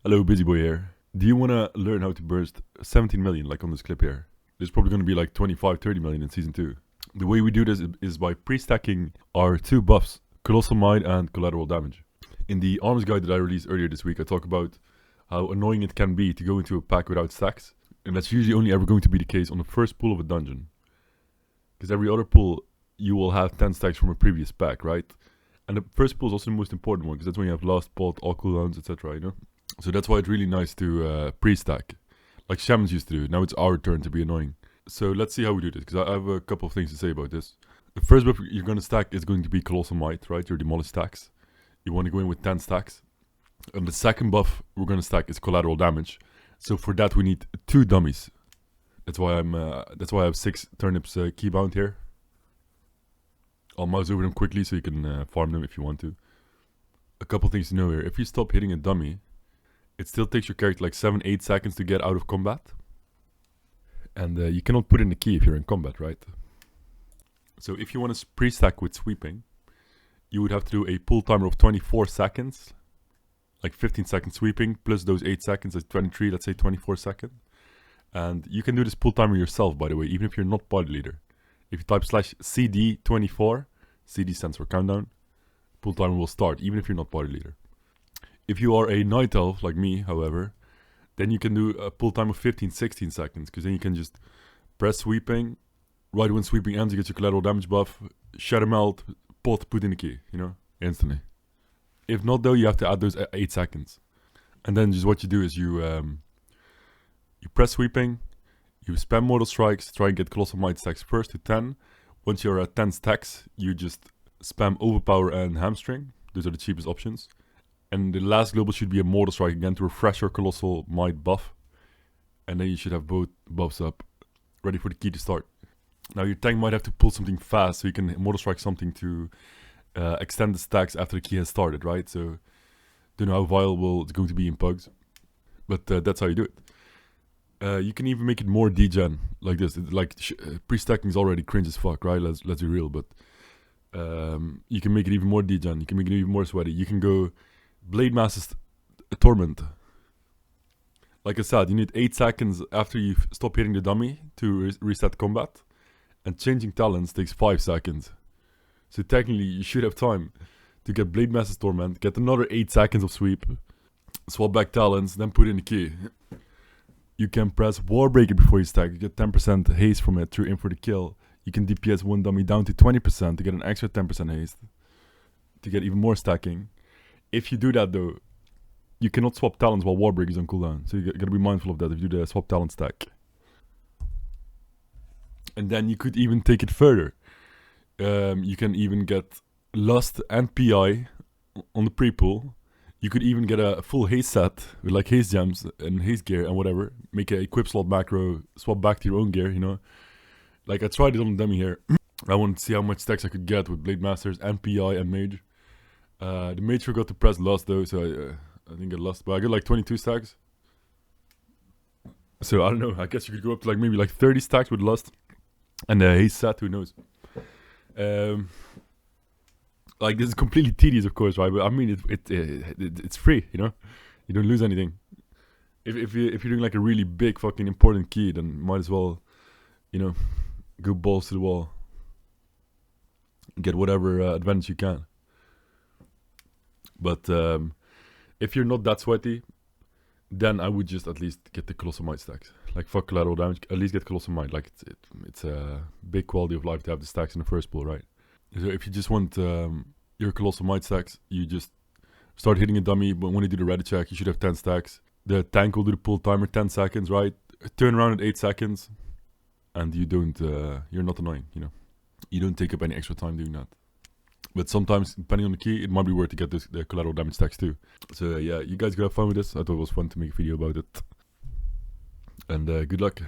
Hello, Busy Boy here. Do you want to learn how to burst 17 million like on this clip here? There's probably going to be like 25, 30 million in Season 2. The way we do this is by pre-stacking our two buffs, Colossal Might and Collateral Damage. In the arms guide that I released earlier this week, I talk about how annoying it can be to go into a pack without stacks. And that's usually only ever going to be the case on the first pull of a dungeon. Because every other pull, you will have 10 stacks from a previous pack, right? And the first pull is also the most important one, because that's when you have last pot, all cooldowns, etc., you know? So that's why it's really nice to pre-stack, like Shamans used to do. Now it's our turn to be annoying. So let's see how we do this, because I have a couple of things to say about this. The first buff you're going to stack is going to be Colossal Might, right? Your Demolish stacks. You want to go in with 10 stacks. And the second buff we're going to stack is Collateral Damage. So for that we need 2 dummies. That's why I have 6 turnips keybound here. I'll mouse over them quickly so you can farm them if you want to. A couple things to know here. If you stop hitting a dummy, it still takes your character like 7-8 seconds to get out of combat. And you cannot put in the key if you're in combat, right? So if you want to pre-stack with sweeping, you would have to do a pull timer of 24 seconds. Like 15 seconds sweeping, plus those 8 seconds, that's 23, let's say 24 seconds. And you can do this pull timer yourself, by the way, even if you're not party leader. If you type /CD24, CD stands for countdown, pull timer will start, even if you're not party leader. If you are a night elf, like me, however, then you can do a pull time of 15-16 seconds, because then you can just press sweeping, right when sweeping ends you get your collateral damage buff, shatter melt, pot, put in the key, you know, instantly. If not though, you have to add those 8 seconds. And then just what you do is you press sweeping, you spam Mortal Strikes, try and get Colossal Might stacks first to 10. Once you're at 10 stacks, you just spam Overpower and Hamstring. Those are the cheapest options. And the last global should be a Mortal Strike again to refresh your Colossal Might buff. And then you should have both buffs up, ready for the key to start. Now your tank might have to pull something fast, so you can Mortal Strike something to extend the stacks after the key has started, right? So, don't know how viable it's going to be in pugs. But that's how you do it. You can even make it more degen, like this. Pre-stacking is already cringe as fuck, right? Let's be real, but you can make it even more degen. You can make it even more sweaty. You can go Blade Master's Torment. Like I said, you need 8 seconds after you stop hitting the dummy to reset combat. And changing talents takes 5 seconds. So technically, you should have time to get Blade Master's Torment, get another 8 seconds of sweep, swap back talents, then put in the key. You can press Warbreaker before you stack. You get 10% haste from it through in for the kill. You can DPS one dummy down to 20% to get an extra 10% haste. To get even more stacking. If you do that though, you cannot swap talents while Warbreaker is on cooldown. So you gotta be mindful of that if you do the swap talent stack. And then you could even take it further. You can even get Lust and PI on the pre-pull. You could even get a full haste set with like haste gems and haste gear and whatever. Make a equip slot macro, swap back to your own gear, you know. Like I tried it on the dummy here. I wanted to see how much stacks I could get with Blade Masters and PI and Mage. The Mage forgot to press Lust though, so I didn't get Lust. But I got like 22 stacks. So I don't know, I guess you could go up to like maybe like 30 stacks with Lust. And the haste set, who knows. Like this is completely tedious, of course, right? But I mean, it's free, you know. You don't lose anything. If you're doing like a really big fucking important key, then might as well, you know, go balls to the wall. Get whatever advantage you can. But if you're not that sweaty, then I would just at least get the Colossal Might stacks. Like fuck collateral damage, at least get Colossal Might. Like it's a big quality of life to have the stacks in the first pull, right? So if you just want your Colossal Might stacks, you just start hitting a dummy, but when you do the ready check, you should have 10 stacks. The tank will do the pull timer 10 seconds, right? Turn around at 8 seconds, and you don't, you're not annoying, you know. You don't take up any extra time doing that. But sometimes, depending on the key, it might be worth to get the collateral damage stacks too. So yeah, you guys go have fun with this. I thought it was fun to make a video about it. And good luck.